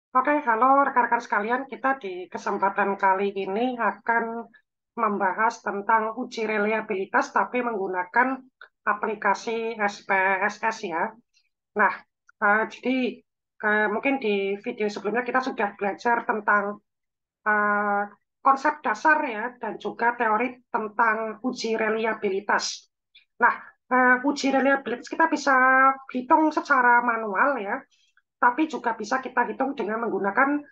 Oke, halo rekan-rekan sekalian. Kita di kesempatan kali ini akan membahas tentang uji reliabilitas, tapi menggunakan aplikasi SPSS ya. Nah, jadi mungkin di video sebelumnya kita sudah belajar tentang eh, konsep dasar ya, dan juga teori tentang uji reliabilitas. Nah, uji reliabilitas kita bisa hitung secara manual ya, tapi juga bisa kita hitung dengan menggunakan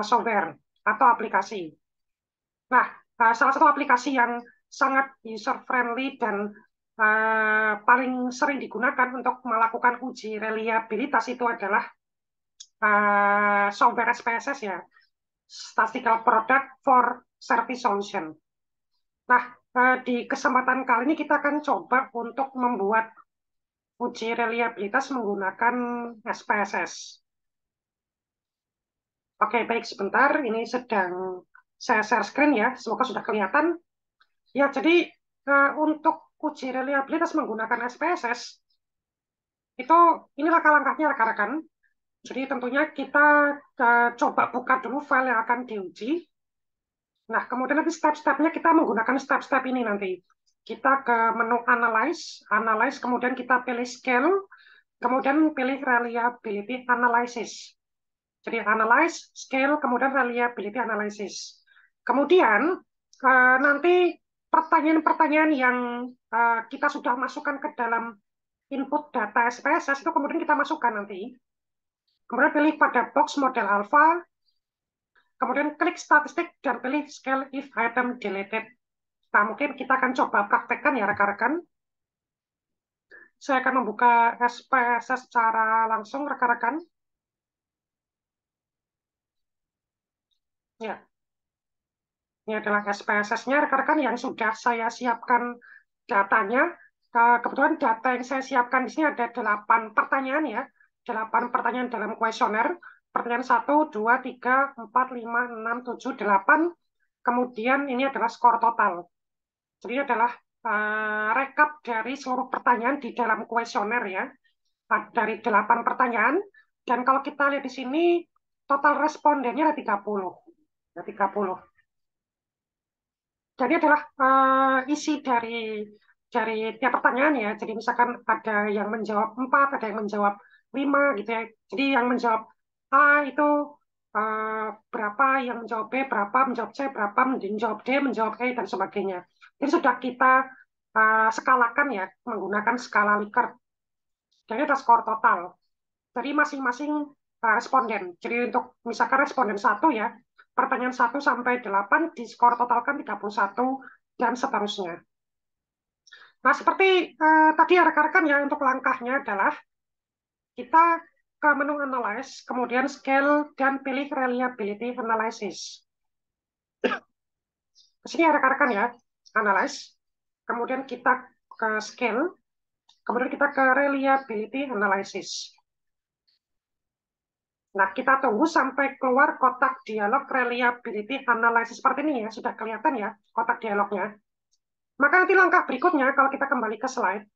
software atau aplikasi. Nah, salah satu aplikasi yang sangat user friendly dan paling sering digunakan untuk melakukan uji reliabilitas itu adalah software SPSS ya, Statistical Product for Service Solution. Nah, di kesempatan kali ini kita akan coba untuk membuat uji reliabilitas menggunakan SPSS. Oke, baik sebentar. Ini sedang saya share screen ya. Semoga sudah kelihatan. Ya, jadi untuk uji reliabilitas menggunakan SPSS, itu ini langkah-langkahnya rekan-rekan. Jadi tentunya kita coba buka dulu file yang akan diuji. Nah, kemudian nanti step-stepnya kita menggunakan step-step ini nanti. Kita ke menu Analyze, kemudian kita pilih Scale, kemudian pilih Reliability Analysis. Jadi Analyze, Scale, kemudian Reliability Analysis. Kemudian nanti pertanyaan-pertanyaan yang kita sudah masukkan ke dalam input data SPSS itu kemudian kita masukkan nanti. Kemudian pilih pada box model alpha, kemudian klik statistik dan pilih scale if item deleted. Nah, mungkin kita akan coba praktekkan ya rekan-rekan. Saya akan membuka SPSS secara langsung rekan-rekan. Ya, ini adalah SPSS-nya rekan-rekan yang sudah saya siapkan datanya. Kebetulan data yang saya siapkan di sini ada 8 pertanyaan ya. 8 pertanyaan dalam kuesioner. Pertanyaan 1, 2, 3, 4, 5, 6, 7, 8. Kemudian ini adalah skor total. Jadi ini adalah rekap dari seluruh pertanyaan di dalam kuesioner ya. Dari 8 pertanyaan. Dan kalau kita lihat di sini, total respondennya ada 30. Ada 30. Jadi adalah isi dari tiap pertanyaan ya. Jadi misalkan ada yang menjawab 4, ada yang menjawab 5 gitu ya. Jadi yang menjawab A itu eh, berapa, yang menjawab B berapa, menjawab C berapa, menjawab D, menjawab E, dan sebagainya. Jadi sudah kita skalakan ya menggunakan skala Likert. Jadi ada skor total dari masing-masing responden. Jadi untuk misalkan responden satu ya, pertanyaan 1 sampai 8 diskor totalkan 31 dan seterusnya. Nah, seperti tadi ya rekan-rekan ya, untuk langkahnya adalah kita ke menu Analyze, kemudian Scale, dan pilih Reliability Analysis. Ke sini ya rekan-rekan ya, Analyze, kemudian kita ke Scale, kemudian kita ke Reliability Analysis. Nah, kita tunggu sampai keluar kotak dialog reliability analysis seperti ini ya. Sudah kelihatan ya kotak dialognya. Maka nanti langkah berikutnya, kalau kita kembali ke slide,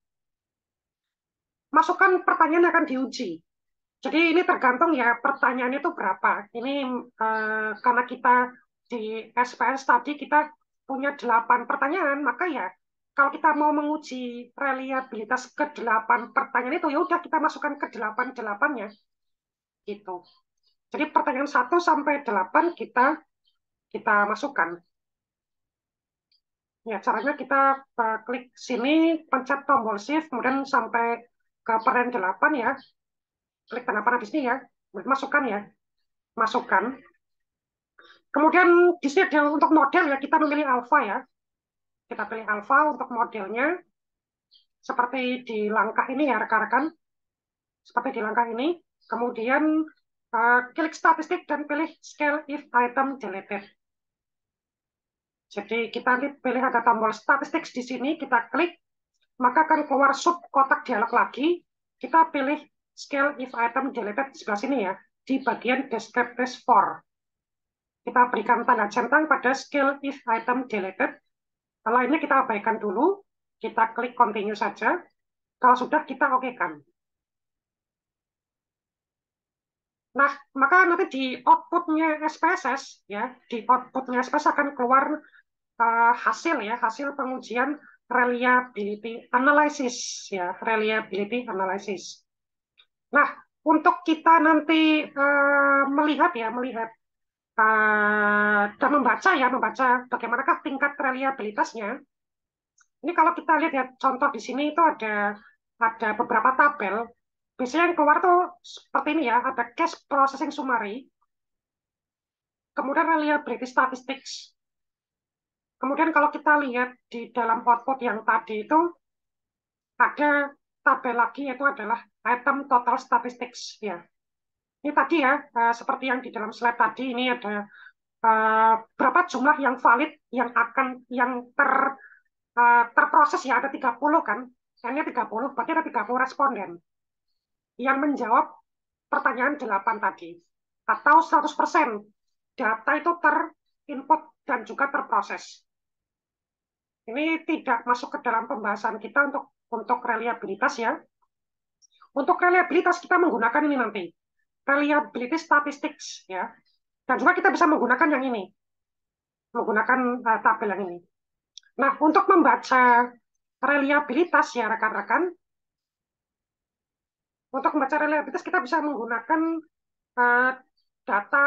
masukkan pertanyaan yang akan diuji. Jadi ini tergantung ya pertanyaannya itu berapa. Ini karena kita di SPS tadi kita punya 8 pertanyaan, maka ya kalau kita mau menguji reliabilitas ke 8 pertanyaan itu, ya udah kita masukkan ke 8-8-nya gitu. Jadi pertanyaan 1 sampai 8 kita kita masukkan. Ya, caranya kita klik sini, pencet tombol shift, kemudian sampai ke peran 8 ya. Klik tanda panah di sini ya. Masukkan ya. Masukkan. Kemudian di sini ada untuk model ya, kita memilih alpha ya. Kita pilih alpha untuk modelnya. Seperti di langkah ini ya rekan-rekan. Seperti di langkah ini. Kemudian klik statistik dan pilih scale if item deleted. Jadi kita nanti pilih ada tombol statistik di sini, kita klik, maka akan keluar sub kotak dialog lagi. Kita pilih scale if item deleted di sebelah sini ya, di bagian descriptive for. Kita berikan tanda centang pada scale if item deleted. Kalau ini kita abaikan dulu, kita klik continue saja. Kalau sudah kita oke kan. Nah, maka nanti di outputnya SPSS ya, di outputnya SPSS akan keluar hasil ya, hasil pengujian reliability analysis ya, reliability analysis. Nah, untuk kita nanti melihat ya, melihat dan membaca ya, membaca bagaimanakah tingkat reliabilitasnya. Ini kalau kita lihat ya, contoh di sini itu ada beberapa tabel. Biasanya yang keluar tuh seperti ini ya, ada cache processing summary, kemudian reliability statistics. Kemudian kalau kita lihat di dalam output yang tadi itu ada tabel lagi yaitu adalah item total statistics ya. Ini tadi ya, seperti yang di dalam slide tadi ini ada berapa jumlah yang valid yang terproses ya, ada 30 kan. N-nya 30, berarti ada 30 responden yang menjawab pertanyaan 8 tadi. Atau 100% data itu terinput dan juga terproses. Ini tidak masuk ke dalam pembahasan kita untuk reliabilitas ya. Untuk reliabilitas kita menggunakan ini nanti. Reliability statistics ya. Dan juga kita bisa menggunakan yang ini. Menggunakan tabel yang ini. Nah, untuk membaca reliabilitas ya rekan-rekan, untuk membaca reliabilitas kita bisa menggunakan uh, data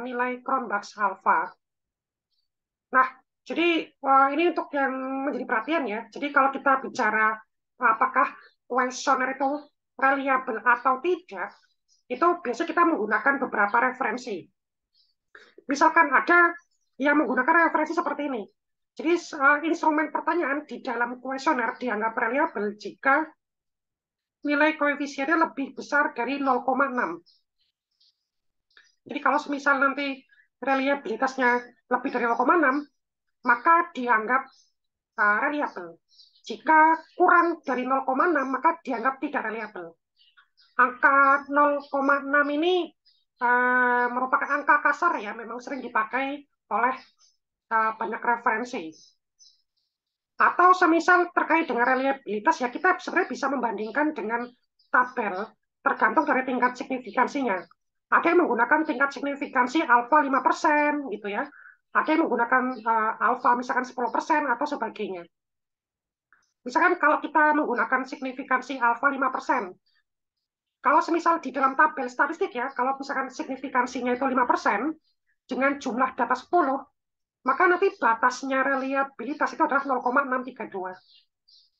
nilai Cronbach's alpha. Nah, jadi ini untuk yang menjadi perhatian ya. Jadi kalau kita bicara apakah kuesioner itu reliable atau tidak, itu biasanya kita menggunakan beberapa referensi. Misalkan ada yang menggunakan referensi seperti ini. Jadi instrumen pertanyaan di dalam kuesioner dianggap reliable jika nilai koefisiennya lebih besar dari 0,6. Jadi kalau semisal nanti reliabilitasnya lebih dari 0,6, maka dianggap reliable. Jika kurang dari 0,6, maka dianggap tidak reliable. Angka 0,6 ini merupakan angka kasar ya, memang sering dipakai oleh banyak referensi. Atau semisal terkait dengan reliabilitas ya kita sebenarnya bisa membandingkan dengan tabel tergantung dari tingkat signifikansinya. Ada yang menggunakan tingkat signifikansi alfa 5% gitu ya. Ada yang menggunakan alfa misalkan 10% atau sebagainya. Misalkan kalau kita menggunakan signifikansi alfa 5%, kalau semisal di dalam tabel statistik ya, kalau misalkan signifikansinya itu 5% dengan jumlah data 10, maka nanti batasnya reliabilitas itu adalah 0,632.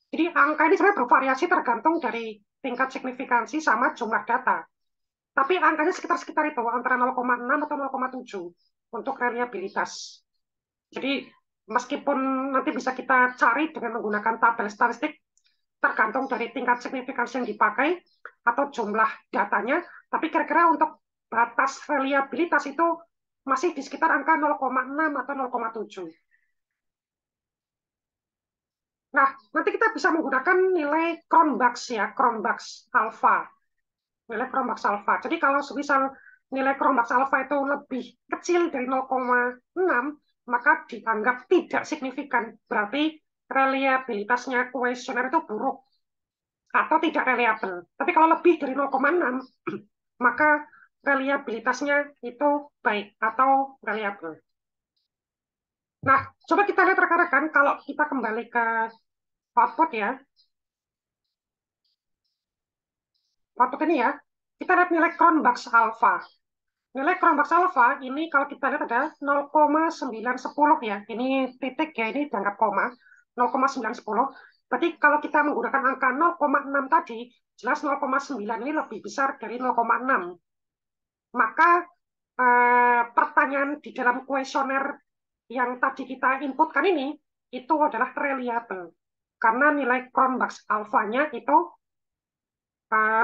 Jadi angka ini sebenarnya bervariasi tergantung dari tingkat signifikansi sama jumlah data. Tapi angkanya sekitar-sekitar itu, antara 0,6 atau 0,7 untuk reliabilitas. Jadi meskipun nanti bisa kita cari dengan menggunakan tabel statistik, tergantung dari tingkat signifikansi yang dipakai atau jumlah datanya, tapi kira-kira untuk batas reliabilitas itu masih di sekitar angka 0,6 atau 0,7. Nah, nanti kita bisa menggunakan nilai Cronbach's ya, Cronbach's alpha. Nilai Cronbach's alpha. Jadi kalau misal nilai Cronbach's alpha itu lebih kecil dari 0,6, maka dianggap tidak signifikan. Berarti reliabilitasnya kuesioner itu buruk atau tidak reliable. Tapi kalau lebih dari 0,6, maka reliabilitasnya itu baik atau reliable. Nah, coba kita lihat rekan-rekan, kalau kita kembali ke output ya, output ini ya, kita lihat nilai Cronbach's alpha. Nilai Cronbach's alpha ini kalau kita lihat ada 0,910 ya. Ini titik ya, ini dianggap koma. 0,910. Berarti kalau kita menggunakan angka 0,6 tadi, jelas 0,9 ini lebih besar dari 0,6. Maka pertanyaan di dalam kuesioner yang tadi kita inputkan ini, itu adalah reliable. Karena nilai Cronbach's alpha-nya itu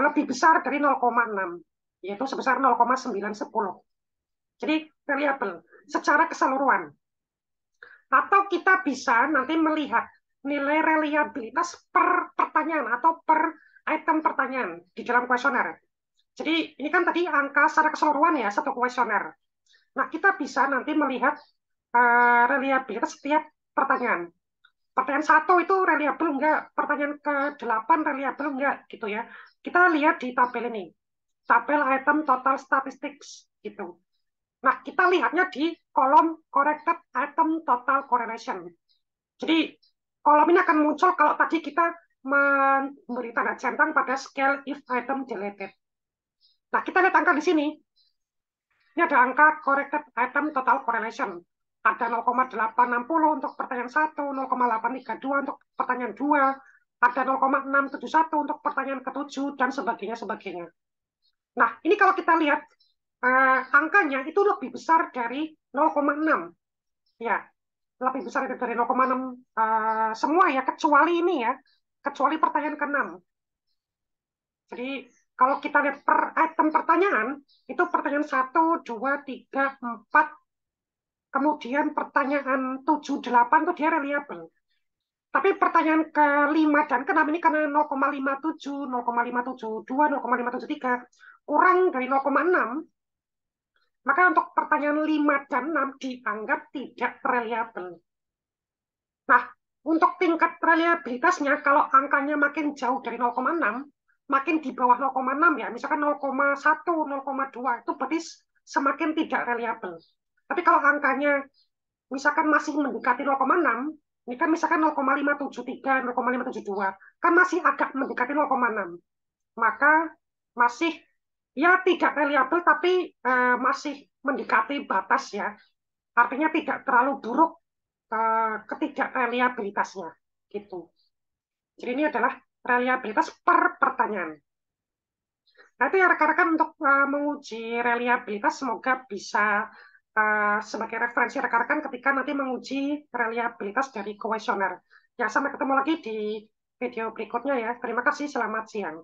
lebih besar dari 0,6, yaitu sebesar 0,910. Jadi reliable secara keseluruhan. Atau kita bisa nanti melihat nilai reliabilitas per pertanyaan atau per item pertanyaan di dalam kuesioner. Jadi ini kan tadi angka secara keseluruhan ya, satu kuesioner. Nah, kita bisa nanti melihat reliabilitas setiap pertanyaan. Pertanyaan satu itu reliable enggak, pertanyaan ke-8 reliable enggak gitu ya. Kita lihat di tabel ini. tabel item total statistics gitu. Nah, kita lihatnya di kolom corrected item total correlation. Jadi, kolom ini akan muncul kalau tadi kita memberi tanda centang pada scale if item deleted. Nah, kita lihat angka di sini. Ini ada angka corrected item total correlation. Ada 0,860 untuk pertanyaan 1, 0,832 untuk pertanyaan 2, ada 0,671 untuk pertanyaan ke-7, dan sebagainya. Nah, ini kalau kita lihat angkanya itu lebih besar dari 0,6. Ya, lebih besar dari 0,6 semua ya, kecuali ini ya, kecuali pertanyaan ke-6. Jadi kalau kita lihat per item pertanyaan, itu pertanyaan 1, 2, 3, 4, kemudian pertanyaan 7, 8 itu dia reliable. Tapi pertanyaan ke-5 dan ke-6 ini karena 0,57, 0,572, 0,573 kurang dari 0,6, maka untuk pertanyaan 5 dan 6 dianggap tidak reliable. Nah, untuk tingkat reliabilitasnya, kalau angkanya makin jauh dari 0,6, makin di bawah 0,6 ya, misalkan 0,1, 0,2, itu berarti semakin tidak reliable. Tapi kalau angkanya misalkan masih mendekati 0,6, ini kan misalkan 0,573, 0,572, kan masih agak mendekati 0,6. Maka masih ya tidak reliable, tapi masih mendekati batas ya. Artinya tidak terlalu buruk ketidakreliabilitasnya gitu. Jadi ini adalah reliabilitas per pertanyaan. Nah, itu ya rekan-rekan untuk menguji reliabilitas semoga bisa sebagai referensi rekan-rekan ketika nanti menguji reliabilitas dari kuesioner. Ya, sampai ketemu lagi di video berikutnya ya. Terima kasih, selamat siang.